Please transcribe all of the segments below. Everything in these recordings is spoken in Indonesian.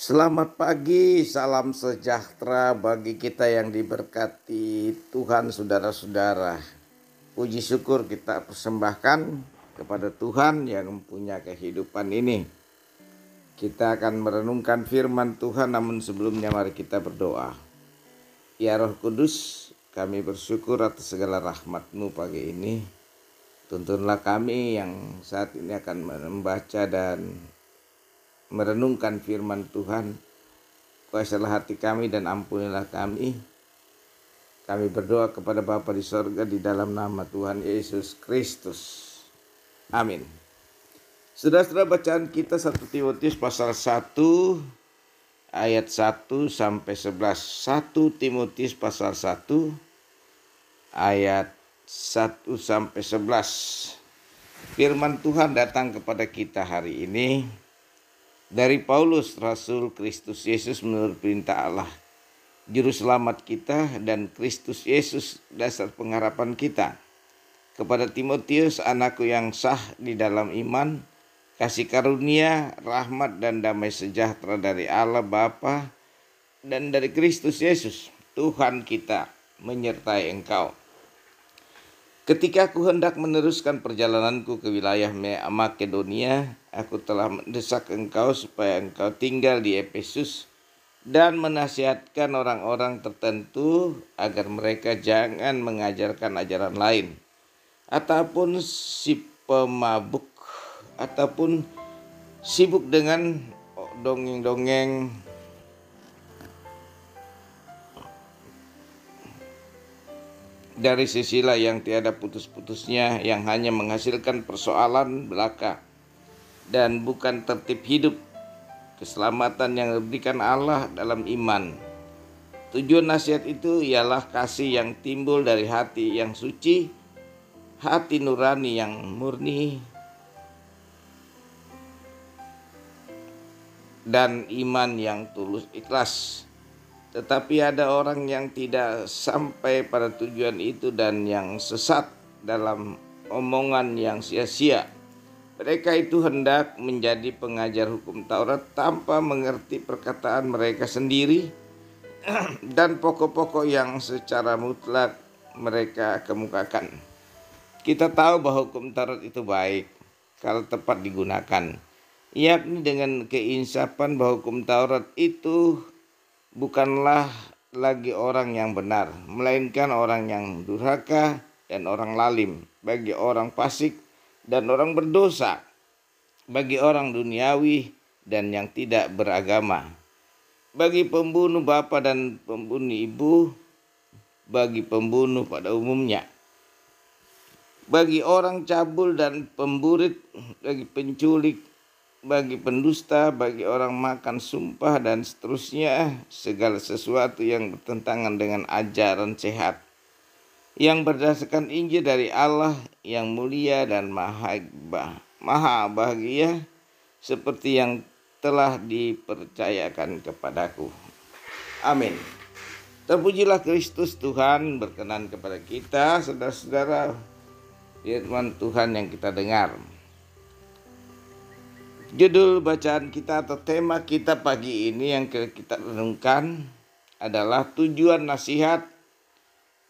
Selamat pagi, salam sejahtera bagi kita yang diberkati Tuhan, saudara-saudara. Puji syukur kita persembahkan kepada Tuhan yang mempunyai kehidupan ini. Kita akan merenungkan firman Tuhan, namun sebelumnya mari kita berdoa. Ya Roh Kudus, kami bersyukur atas segala rahmat-Mu pagi ini. Tuntunlah kami yang saat ini akan membaca dan merenungkan firman Tuhan. Kuasailah hati kami dan ampunilah kami. Kami berdoa kepada Bapa di sorga di dalam nama Tuhan Yesus Kristus. Amin. Saudara-saudara, bacaan kita 1 Timotius pasal 1 ayat 1 sampai 11. 1 Timotius pasal 1 ayat 1 sampai 11. Firman Tuhan datang kepada kita hari ini dari Paulus, Rasul Kristus Yesus menurut perintah Allah, Juru Selamat kita, dan Kristus Yesus dasar pengharapan kita. Kepada Timotius, anakku yang sah di dalam iman, kasih karunia, rahmat dan damai sejahtera dari Allah Bapa dan dari Kristus Yesus, Tuhan kita, menyertai engkau. Ketika aku hendak meneruskan perjalananku ke wilayah Makedonia, aku telah mendesak engkau supaya engkau tinggal di Efesus dan menasihatkan orang-orang tertentu agar mereka jangan mengajarkan ajaran lain, ataupun si pemabuk, ataupun sibuk dengan dongeng-dongeng dari sisilah yang tiada putus-putusnya, yang hanya menghasilkan persoalan belaka dan bukan tertib hidup keselamatan yang diberikan Allah dalam iman. Tujuan nasihat itu ialah kasih yang timbul dari hati yang suci, hati nurani yang murni, dan iman yang tulus ikhlas. Tetapi ada orang yang tidak sampai pada tujuan itu dan yang sesat dalam omongan yang sia-sia. Mereka itu hendak menjadi pengajar hukum Taurat tanpa mengerti perkataan mereka sendiri dan pokok-pokok yang secara mutlak mereka kemukakan. Kita tahu bahwa hukum Taurat itu baik kalau tepat digunakan, yakni dengan keinsapan bahwa hukum Taurat itu bukanlah lagi orang yang benar, melainkan orang yang durhaka dan orang lalim, bagi orang fasik dan orang berdosa, bagi orang duniawi dan yang tidak beragama, bagi pembunuh bapa dan pembunuh ibu, bagi pembunuh pada umumnya, bagi orang cabul dan pemburit, bagi penculik, bagi pendusta, bagi orang makan sumpah, dan seterusnya, segala sesuatu yang bertentangan dengan ajaran sehat yang berdasarkan Injil dari Allah yang mulia dan maha bahagia, seperti yang telah dipercayakan kepadaku. Amin. Terpujilah Kristus. Tuhan berkenan kepada kita, saudara-saudara, firman Tuhan yang kita dengar. Judul bacaan kita atau tema kita pagi ini yang kita renungkan adalah tujuan nasihat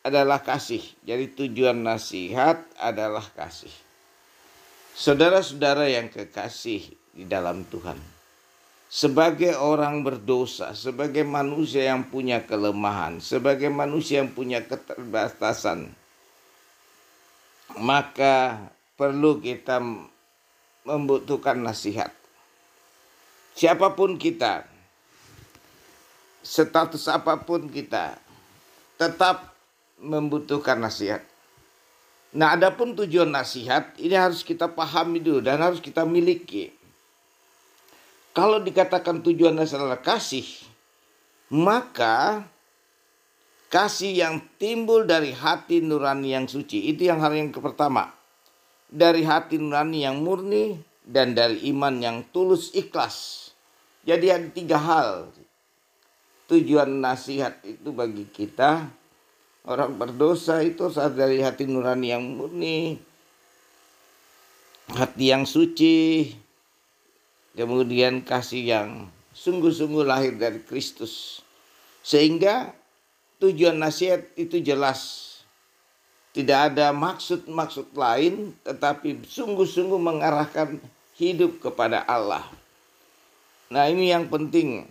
adalah kasih. Jadi tujuan nasihat adalah kasih. Saudara-saudara yang kekasih di dalam Tuhan, sebagai orang berdosa, sebagai manusia yang punya kelemahan, sebagai manusia yang punya keterbatasan, maka perlu kita membutuhkan nasihat. Siapapun kita, status apapun kita, tetap membutuhkan nasihat. Nah, adapun tujuan nasihat ini harus kita pahami dulu dan harus kita miliki. Kalau dikatakan tujuan nasihat adalah kasih, maka kasih yang timbul dari hati nurani yang suci, itu yang hal yang pertama. Dari hati nurani yang murni dan dari iman yang tulus ikhlas. Jadi ada 3 hal. Tujuan nasihat itu bagi kita orang berdosa itu saat dari hati nurani yang murni, hati yang suci, kemudian kasih yang sungguh-sungguh lahir dari Kristus. Sehingga tujuan nasihat itu jelas. Tidak ada maksud-maksud lain, tetapi sungguh-sungguh mengarahkan hidup kepada Allah. Nah, ini yang penting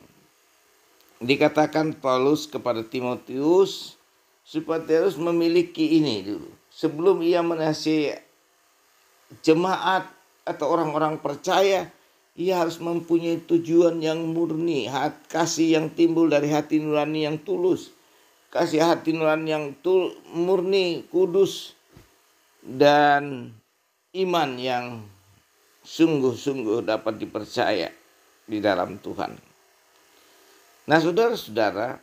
dikatakan Paulus kepada Timotius, supaya terus memiliki ini dulu. Sebelum ia menasihati jemaat atau orang-orang percaya, ia harus mempunyai tujuan yang murni, kasih yang timbul dari hati nurani yang tulus. Kasih hati nurani yang murni, kudus, dan iman yang sungguh-sungguh dapat dipercaya di dalam Tuhan. Nah, saudara-saudara,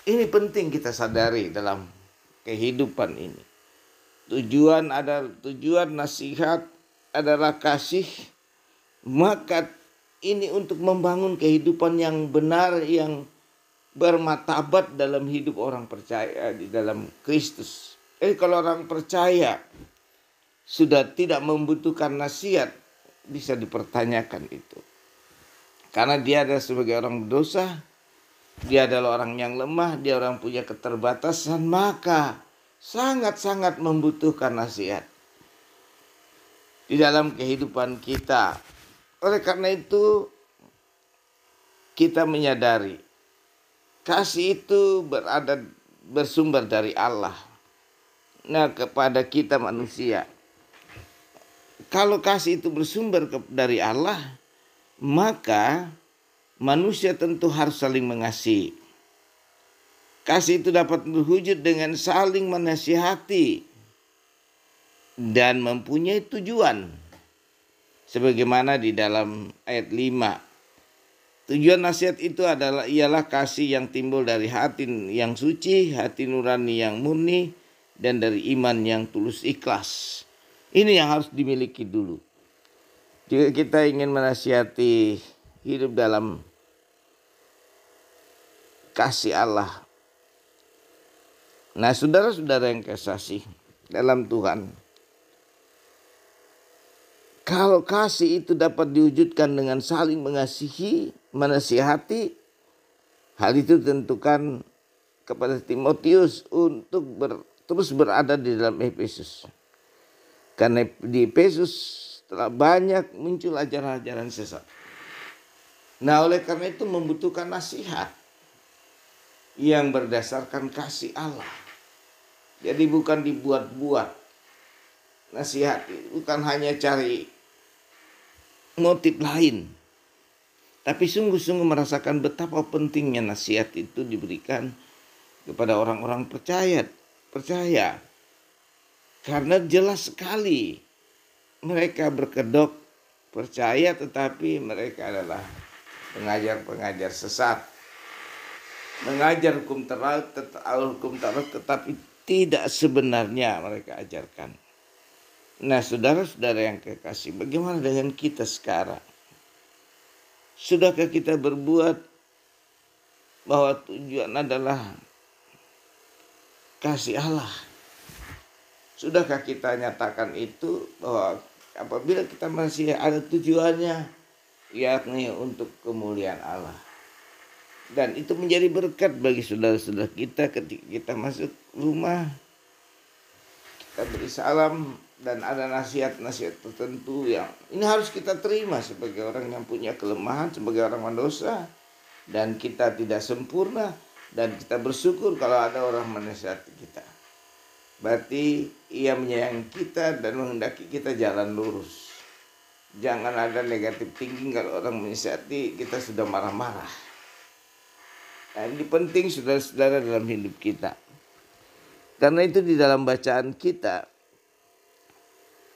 ini penting kita sadari dalam kehidupan ini. Tujuan nasihat adalah kasih, maka ini untuk membangun kehidupan yang benar, yang bermartabat dalam hidup orang percaya di dalam Kristus. Kalau orang percaya sudah tidak membutuhkan nasihat, bisa dipertanyakan itu. Karena dia adalah sebagai orang berdosa, dia adalah orang yang lemah, dia orang punya keterbatasan, maka sangat-sangat membutuhkan nasihat di dalam kehidupan kita. Oleh karena itu, kita menyadari kasih itu bersumber dari Allah. Nah, kepada kita manusia, kalau kasih itu bersumber dari Allah, maka manusia tentu harus saling mengasihi. Kasih itu dapat berwujud dengan saling menasihati dan mempunyai tujuan. Sebagaimana di dalam ayat 5. Tujuan nasihat itu ialah kasih yang timbul dari hati yang suci, hati nurani yang murni, dan dari iman yang tulus ikhlas. Ini yang harus dimiliki dulu. Jika kita ingin menasihati hidup dalam kasih Allah. Nah, saudara-saudara yang kasih dalam Tuhan, kalau kasih itu dapat diwujudkan dengan saling mengasihi, menasihati, hal itu tentukan kepada Timotius untuk terus berada di dalam Efesus. Karena di Efesus telah banyak muncul ajaran-ajaran sesat. Nah, oleh karena itu membutuhkan nasihat yang berdasarkan kasih Allah. Jadi bukan dibuat-buat. Nasihat bukan hanya cari motif lain, tapi sungguh-sungguh merasakan betapa pentingnya nasihat itu diberikan kepada orang-orang percaya. Karena jelas sekali mereka berkedok percaya, tetapi mereka adalah pengajar-pengajar sesat. Mengajar hukum Taurat tetapi tidak sebenarnya mereka ajarkan. Nah, saudara-saudara yang kekasih, bagaimana dengan kita sekarang? Sudahkah kita berbuat bahwa tujuan adalah kasih Allah? Sudahkah kita nyatakan itu bahwa apabila kita masih ada tujuannya, yakni untuk kemuliaan Allah. Dan itu menjadi berkat bagi saudara-saudara kita ketika kita masuk rumah, kita beri salam, dan ada nasihat-nasihat tertentu yang ini harus kita terima sebagai orang yang punya kelemahan, sebagai orang mendosa, dan kita tidak sempurna, dan kita bersyukur kalau ada orang menasihati kita. Berarti ia menyayangi kita dan menghendaki kita jalan lurus. Jangan ada negatif thinking kalau orang menasihati kita sudah marah-marah. Nah, ini penting saudara-saudara dalam hidup kita. Karena itu di dalam bacaan kita,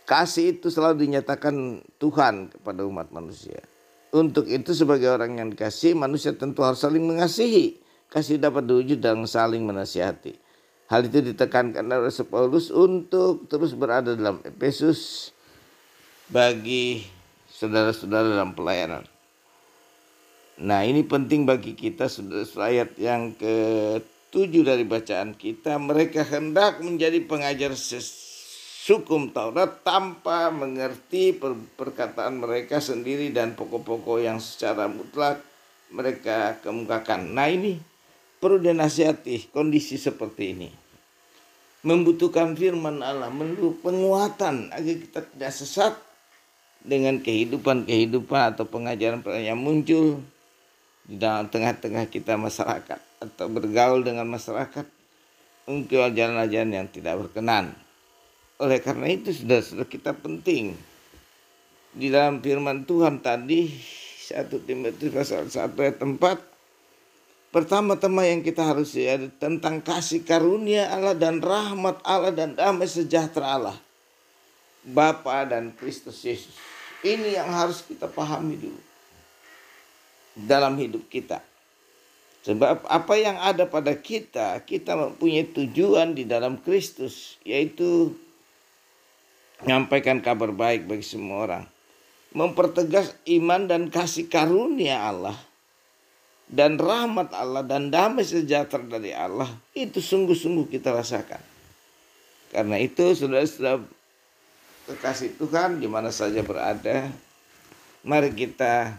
kasih itu selalu dinyatakan Tuhan kepada umat manusia. Untuk itu sebagai orang yang dikasihi, manusia tentu harus saling mengasihi. Kasih dapat diwujud dalam saling menasihati. Hal itu ditekankan oleh Paulus untuk terus berada dalam Efesus bagi saudara-saudara dalam pelayanan. Nah, ini penting bagi kita, saudara. Ayat yang ke-7 dari bacaan kita, mereka hendak menjadi pengajar hukum Taurat tanpa mengerti perkataan mereka sendiri dan pokok-pokok yang secara mutlak mereka kemukakan. Nah, ini perlu dinasihati kondisi seperti ini. Membutuhkan firman Allah, menurut penguatan agar kita tidak sesat dengan kehidupan atau pengajaran yang muncul di dalam tengah-tengah kita masyarakat atau bergaul dengan masyarakat untuk ajaran-ajaran yang tidak berkenan. Oleh karena itu sudah kita penting di dalam firman Tuhan tadi 1 Timotius pasal 1 ayat 4, pertama-tama yang kita harus lihat tentang kasih karunia Allah dan rahmat Allah dan damai sejahtera Allah Bapa dan Kristus Yesus. Ini yang harus kita pahami dulu dalam hidup kita. Sebab apa yang ada pada kita mempunyai tujuan di dalam Kristus, yaitu menyampaikan kabar baik bagi semua orang, mempertegas iman dan kasih karunia Allah dan rahmat Allah dan damai sejahtera dari Allah. Itu sungguh-sungguh kita rasakan. Karena itu saudara-saudara kekasih Tuhan di mana saja berada, mari kita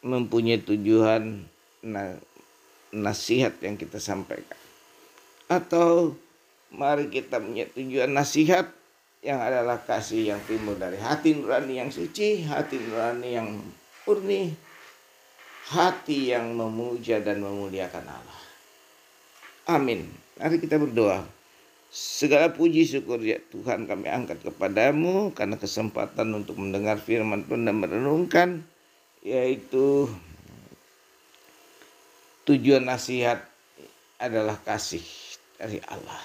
mempunyai tujuan nasihat yang kita sampaikan, atau mari kita punya tujuan nasihat yang adalah kasih yang timbul dari hati nurani yang suci, hati nurani yang murni, hati yang memuja dan memuliakan Allah. Amin. Mari kita berdoa. Segala puji syukur ya Tuhan kami angkat kepadamu karena kesempatan untuk mendengar firman Tuhan dan merenungkan, yaitu tujuan nasihat adalah kasih dari Allah.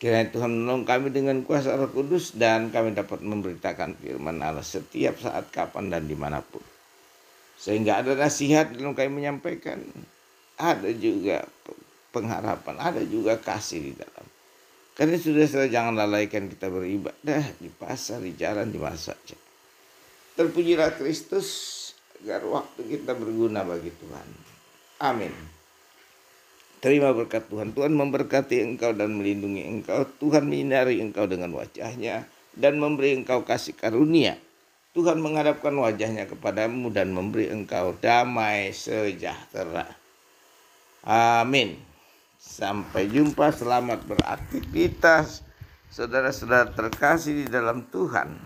Kiranya Tuhan menolong kami dengan kuasa Roh Kudus dan kami dapat memberitakan firman Allah setiap saat, kapan dan dimanapun. Sehingga ada nasihat dalam kami menyampaikan, ada juga pengharapan, ada juga kasih di dalam. Karena sudah jangan lalaikan kita beribadah di pasar, di jalan, di mana saja. Terpujilah Kristus agar waktu kita berguna bagi Tuhan. Amin. Terima berkat Tuhan. Tuhan memberkati engkau dan melindungi engkau. Tuhan menyinari engkau dengan wajahnya dan memberi engkau kasih karunia. Tuhan menghadapkan wajahnya kepadamu dan memberi engkau damai sejahtera. Amin. Sampai jumpa. Selamat beraktivitas, saudara-saudara terkasih di dalam Tuhan.